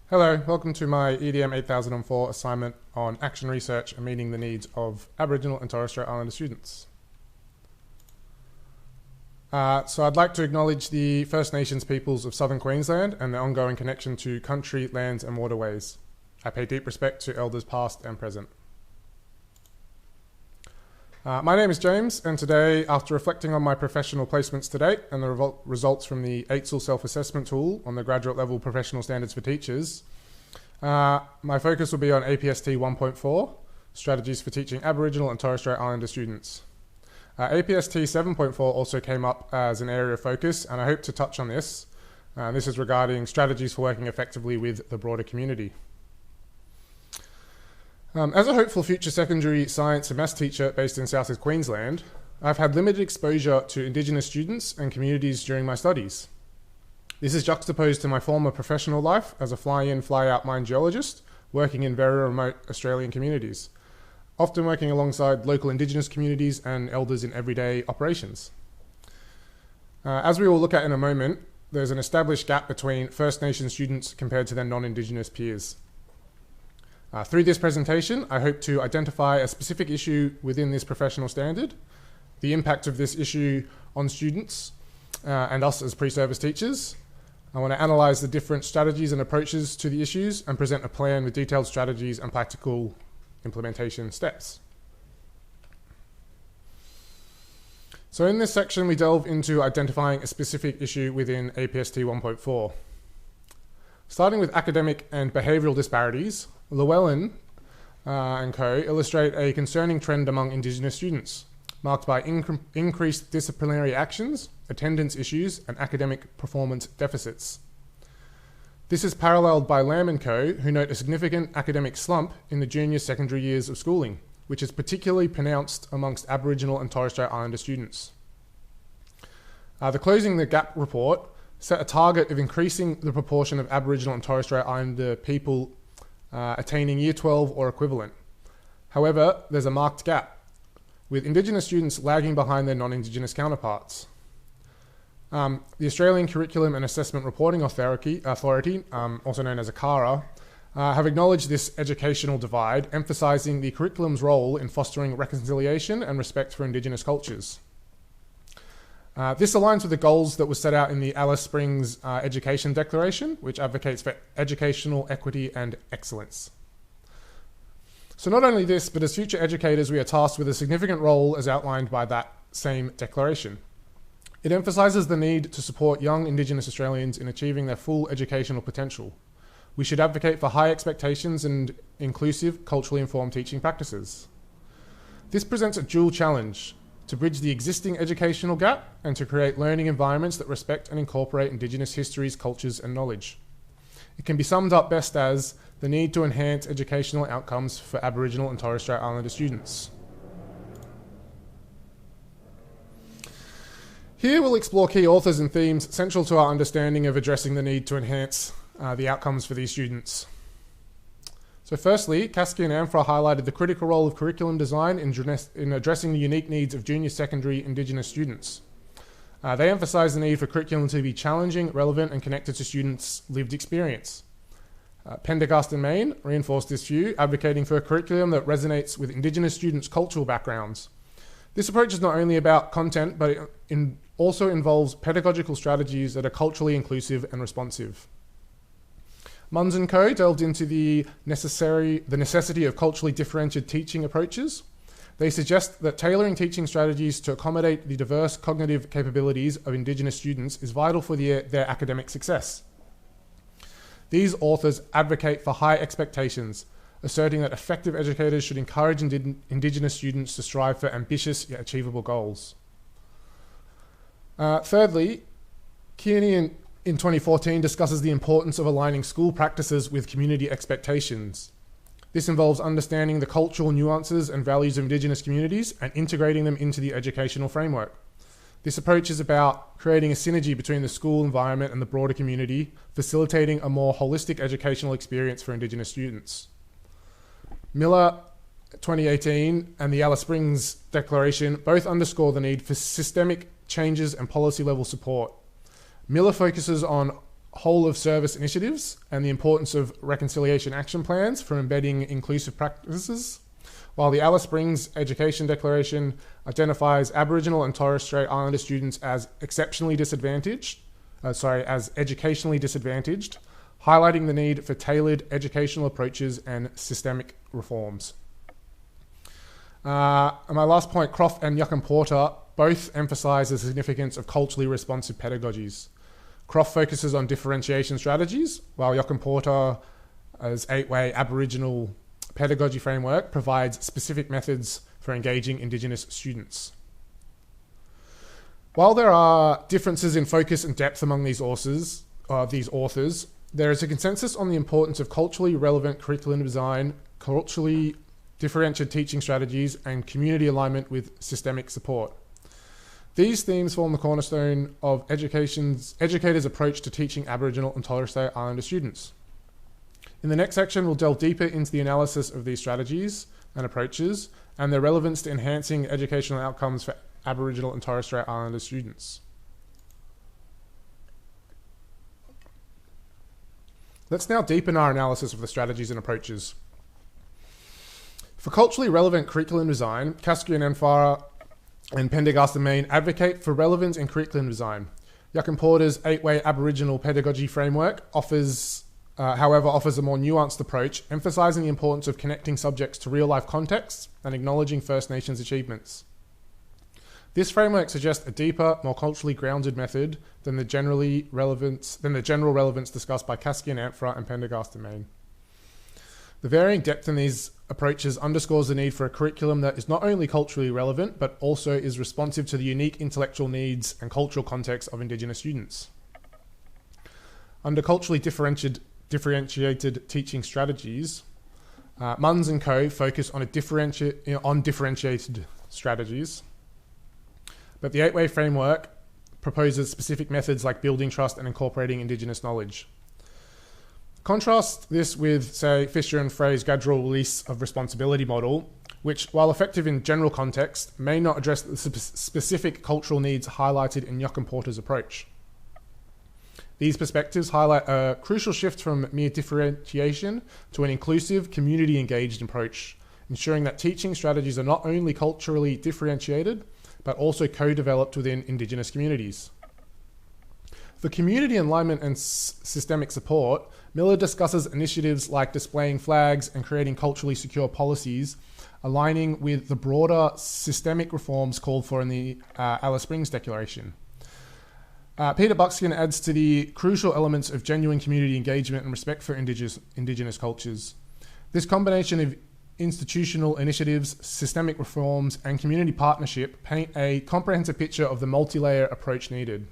Hello, welcome to my EDM 8004 assignment on action research and meeting the needs of Aboriginal and Torres Strait Islander students. So I'd like to acknowledge the First Nations peoples of Southern Queensland and their ongoing connection to country, lands and waterways. I pay deep respect to elders past and present. My name is James, and today, after reflecting on my professional placements to date and the results from the AITSL self-assessment tool on the graduate level professional standards for teachers, my focus will be on APST 1.4, strategies for teaching Aboriginal and Torres Strait Islander students. APST 7.4 also came up as an area of focus, and I hope to touch on this. This is regarding strategies for working effectively with the broader community. As a hopeful future secondary science and maths teacher based in South East Queensland, I've had limited exposure to Indigenous students and communities during my studies. This is juxtaposed to my former professional life as a fly-in, fly-out mine geologist working in very remote Australian communities, often working alongside local Indigenous communities and elders in everyday operations. As we will look at in a moment, there's an established gap between First Nation students compared to their non-Indigenous peers. Through this presentation, I hope to identify a specific issue within this professional standard, the impact of this issue on students and us as pre-service teachers. I want to analyse the different strategies and approaches to the issues and present a plan with detailed strategies and practical implementation steps. So in this section, we delve into identifying a specific issue within APST 1.4. Starting with academic and behavioural disparities, Llewellyn and co. illustrate a concerning trend among Indigenous students, marked by increased disciplinary actions, attendance issues, and academic performance deficits. This is paralleled by Lamb and co., who note a significant academic slump in the junior secondary years of schooling, which is particularly pronounced amongst Aboriginal and Torres Strait Islander students. The Closing the Gap report set a target of increasing the proportion of Aboriginal and Torres Strait Islander people attaining Year 12 or equivalent. However, there's a marked gap, with Indigenous students lagging behind their non-Indigenous counterparts. The Australian Curriculum and Assessment Reporting Authority, also known as ACARA, have acknowledged this educational divide, emphasising the curriculum's role in fostering reconciliation and respect for Indigenous cultures. This aligns with the goals that were set out in the Alice Springs Education Declaration, which advocates for educational equity and excellence. So not only this, but as future educators, we are tasked with a significant role as outlined by that same declaration. It emphasises the need to support young Indigenous Australians in achieving their full educational potential. We should advocate for high expectations and inclusive, culturally informed teaching practices. This presents a dual challenge: to bridge the existing educational gap and to create learning environments that respect and incorporate Indigenous histories, cultures and knowledge. It can be summed up best as the need to enhance educational outcomes for Aboriginal and Torres Strait Islander students. Here we'll explore key authors and themes central to our understanding of addressing the need to enhance the outcomes for these students. So firstly, Kasky and Amfra highlighted the critical role of curriculum design in addressing the unique needs of junior secondary Indigenous students. They emphasise the need for curriculum to be challenging, relevant and connected to students' lived experience. Pendergast and Main reinforced this view, advocating for a curriculum that resonates with Indigenous students' cultural backgrounds. This approach is not only about content, but it also involves pedagogical strategies that are culturally inclusive and responsive. Munns and co. delved into the necessity of culturally differentiated teaching approaches. They suggest that tailoring teaching strategies to accommodate the diverse cognitive capabilities of Indigenous students is vital for their academic success. These authors advocate for high expectations, asserting that effective educators should encourage Indigenous students to strive for ambitious yet achievable goals. Thirdly, Kearney in 2014 discusses the importance of aligning school practices with community expectations. This involves understanding the cultural nuances and values of Indigenous communities and integrating them into the educational framework. This approach is about creating a synergy between the school environment and the broader community, facilitating a more holistic educational experience for Indigenous students. Miller 2018 and the Alice Springs Declaration both underscore the need for systemic changes and policy level support. Miller focuses on whole of service initiatives and the importance of reconciliation action plans for embedding inclusive practices, while the Alice Springs Education Declaration identifies Aboriginal and Torres Strait Islander students as educationally disadvantaged, highlighting the need for tailored educational approaches and systemic reforms. And my last point, Croft and Yuckin both emphasise the significance of culturally responsive pedagogies. Croft focuses on differentiation strategies, while Yuckin-Porter's 8-way Aboriginal pedagogy framework provides specific methods for engaging Indigenous students. While there are differences in focus and depth among these authors, there is a consensus on the importance of culturally relevant curriculum design, culturally differentiated teaching strategies, and community alignment with systemic support. These themes form the cornerstone of educators' approach to teaching Aboriginal and Torres Strait Islander students. In the next section, we'll delve deeper into the analysis of these strategies and approaches and their relevance to enhancing educational outcomes for Aboriginal and Torres Strait Islander students. Let's now deepen our analysis of the strategies and approaches. For culturally relevant curriculum design, Kaskia and Enfara and Pendergast and Main advocate for relevance in curriculum design. Yuckin-Porter's 8-way Aboriginal pedagogy framework offers a more nuanced approach, emphasising the importance of connecting subjects to real-life contexts and acknowledging First Nations achievements. This framework suggests a deeper, more culturally grounded method than the general relevance discussed by Kaskia and Enfara and Pendergast and Main. The varying depth in these approaches underscores the need for a curriculum that is not only culturally relevant, but also is responsive to the unique intellectual needs and cultural context of Indigenous students. Under culturally differentiated teaching strategies, Munns and Co. focus on differentiated strategies, but the 8-way framework proposes specific methods like building trust and incorporating Indigenous knowledge. Contrast this with, say, Fisher and Frey's gradual release of responsibility model, which, while effective in general context, may not address the specific cultural needs highlighted in Yuckin-Porter's approach. These perspectives highlight a crucial shift from mere differentiation to an inclusive, community-engaged approach, ensuring that teaching strategies are not only culturally differentiated, but also co-developed within Indigenous communities. For community alignment and systemic support, Miller discusses initiatives like displaying flags and creating culturally secure policies, aligning with the broader systemic reforms called for in the Alice Springs Declaration. Peter Buckskin adds to the crucial elements of genuine community engagement and respect for Indigenous cultures. This combination of institutional initiatives, systemic reforms, and community partnership paint a comprehensive picture of the multi-layer approach needed.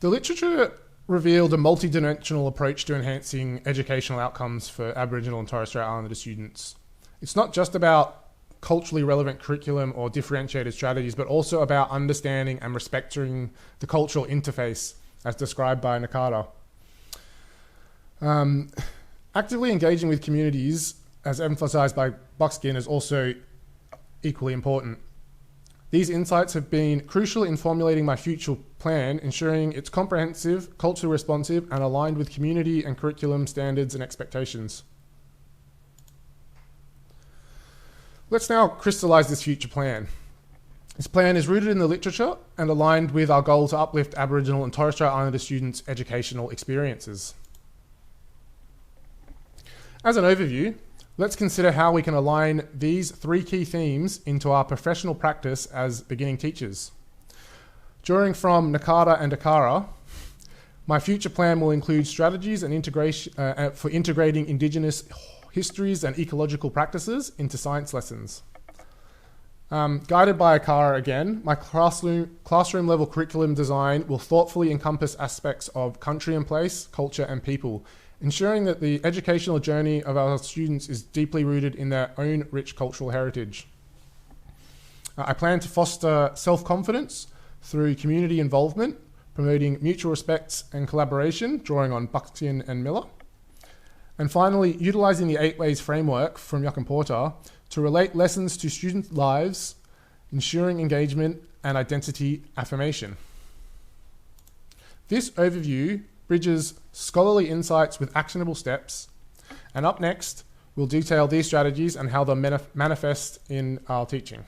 The literature revealed a multi-dimensional approach to enhancing educational outcomes for Aboriginal and Torres Strait Islander students. It's not just about culturally relevant curriculum or differentiated strategies, but also about understanding and respecting the cultural interface as described by Nakata. Actively engaging with communities, as emphasised by Buckskin, is also equally important. These insights have been crucial in formulating my future plan, ensuring it's comprehensive, culturally responsive, and aligned with community and curriculum standards and expectations. Let's now crystallise this future plan. This plan is rooted in the literature and aligned with our goal to uplift Aboriginal and Torres Strait Islander students' educational experiences. As an overview, let's consider how we can align these 3 key themes into our professional practice as beginning teachers. Drawing from Nakata and Akara, my future plan will include strategies and integration for integrating Indigenous histories and ecological practices into science lessons. Guided by Akara again, my classroom level curriculum design will thoughtfully encompass aspects of country and place, culture and people, ensuring that the educational journey of our students is deeply rooted in their own rich cultural heritage. I plan to foster self-confidence through community involvement, promoting mutual respect and collaboration, drawing on Buckskin and Miller. And finally, utilising the 8 ways framework from Yuckin-Porter to relate lessons to student lives, ensuring engagement and identity affirmation. This overview bridges scholarly insights with actionable steps, and up next, we'll detail these strategies and how they manifest in our teaching.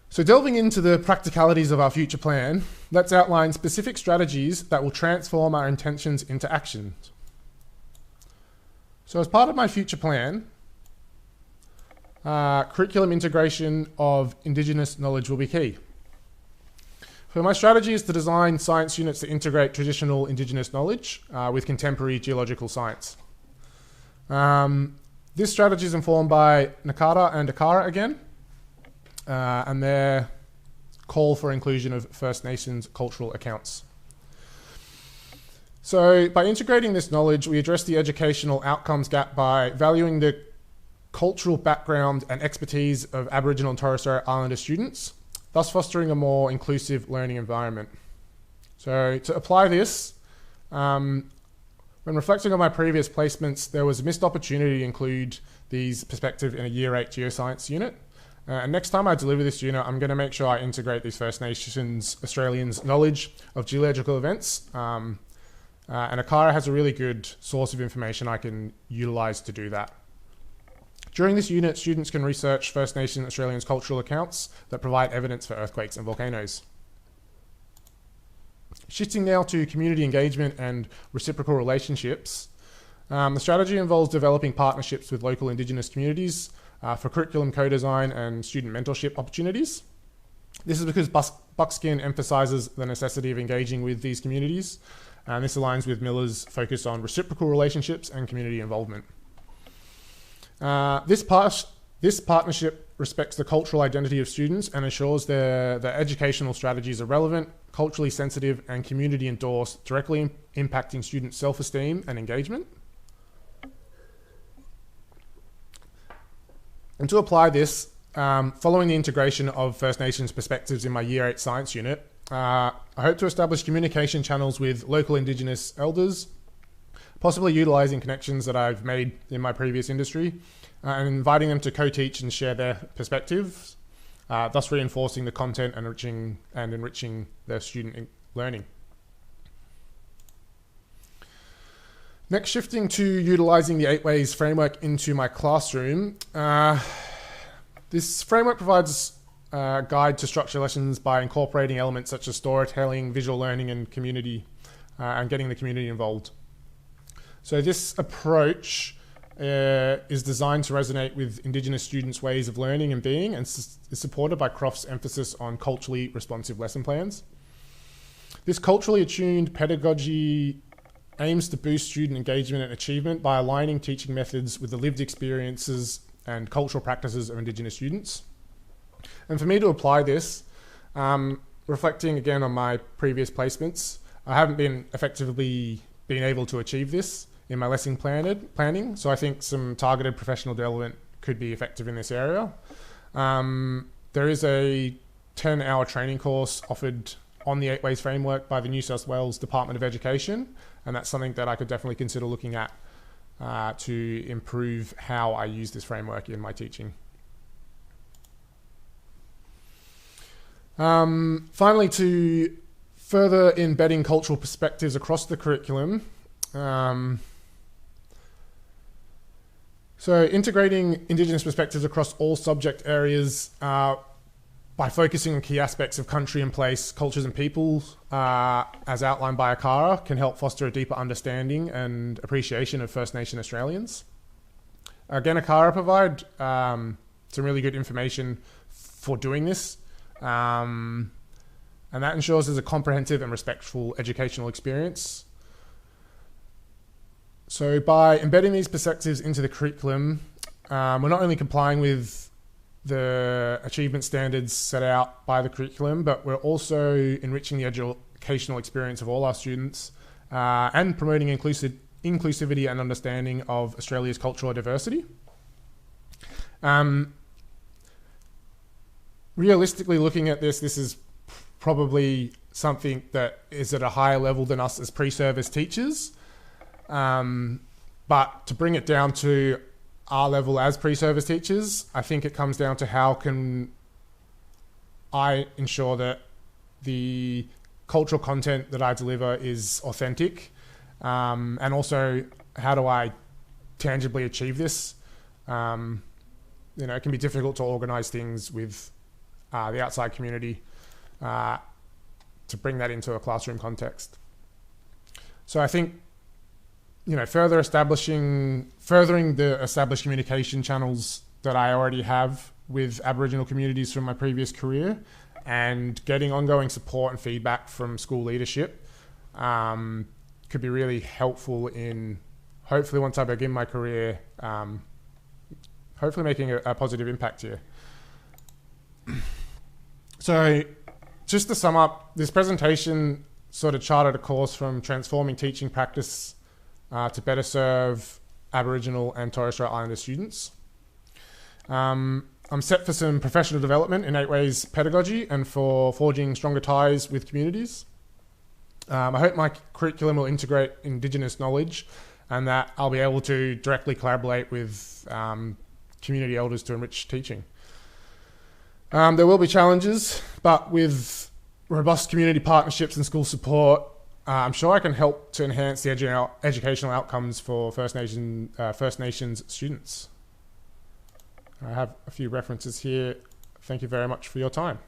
So delving into the practicalities of our future plan, let's outline specific strategies that will transform our intentions into actions. So as part of my future plan, curriculum integration of Indigenous knowledge will be key. So my strategy is to design science units to integrate traditional Indigenous knowledge with contemporary geological science. This strategy is informed by Nakata and Akara again, and their call for inclusion of First Nations cultural accounts. So by integrating this knowledge, we address the educational outcomes gap by valuing the cultural background and expertise of Aboriginal and Torres Strait Islander students, thus fostering a more inclusive learning environment. So to apply this, when reflecting on my previous placements, there was a missed opportunity to include these perspectives in a Year 8 geoscience unit. And next time I deliver this unit, I'm going to make sure I integrate these First Nations Australians' knowledge of geological events. And Akara has a really good source of information I can utilise to do that. During this unit, students can research First Nation Australians' cultural accounts that provide evidence for earthquakes and volcanoes. Shifting now to community engagement and reciprocal relationships, the strategy involves developing partnerships with local Indigenous communities for curriculum co-design and student mentorship opportunities. This is because Buckskin emphasises the necessity of engaging with these communities, and this aligns with Miller's focus on reciprocal relationships and community involvement. This partnership respects the cultural identity of students and ensures their educational strategies are relevant, culturally sensitive, and community endorsed, directly impacting student self-esteem and engagement. And to apply this, following the integration of First Nations perspectives in my Year 8 science unit, I hope to establish communication channels with local Indigenous elders, possibly utilising connections that I've made in my previous industry, and inviting them to co-teach and share their perspectives, thus reinforcing the content and enriching their student learning. Next, shifting to utilising the 8 Ways framework into my classroom. This framework provides a guide to structure lessons by incorporating elements such as storytelling, visual learning, and community, and getting the community involved. So this approach is designed to resonate with Indigenous students' ways of learning and being, and is supported by Croft's emphasis on culturally responsive lesson plans. This culturally attuned pedagogy aims to boost student engagement and achievement by aligning teaching methods with the lived experiences and cultural practices of Indigenous students. And for me to apply this, reflecting again on my previous placements, I haven't been effectively been able to achieve this in my lesson planning, so I think some targeted professional development could be effective in this area. There is a 10-hour training course offered on the 8 Ways framework by the New South Wales Department of Education, and that's something that I could definitely consider looking at to improve how I use this framework in my teaching. Finally, to further embedding cultural perspectives across the curriculum, so integrating Indigenous perspectives across all subject areas by focusing on key aspects of country and place, cultures and peoples, as outlined by Akara, can help foster a deeper understanding and appreciation of First Nation Australians. Again, Akara provide some really good information for doing this, and that ensures there's a comprehensive and respectful educational experience. So by embedding these perspectives into the curriculum, we're not only complying with the achievement standards set out by the curriculum, but we're also enriching the educational experience of all our students and promoting inclusivity and understanding of Australia's cultural diversity. Realistically looking at this is probably something that is at a higher level than us as pre-service teachers. But to bring it down to our level as pre-service teachers, I think it comes down to how can I ensure that the cultural content that I deliver is authentic, and also how do I tangibly achieve this? It can be difficult to organize things with the outside community to bring that into a classroom context. So I think, furthering the established communication channels that I already have with Aboriginal communities from my previous career, and getting ongoing support and feedback from school leadership could be really helpful in, hopefully once I begin my career, hopefully making a positive impact here. So just to sum up, this presentation sort of charted a course from transforming teaching practice to better serve Aboriginal and Torres Strait Islander students. I'm set for some professional development in 8 Ways pedagogy and for forging stronger ties with communities. I hope my curriculum will integrate Indigenous knowledge and that I'll be able to directly collaborate with community elders to enrich teaching. There will be challenges, but with robust community partnerships and school support, I'm sure I can help to enhance the educational outcomes for First Nations students. I have a few references here. Thank you very much for your time.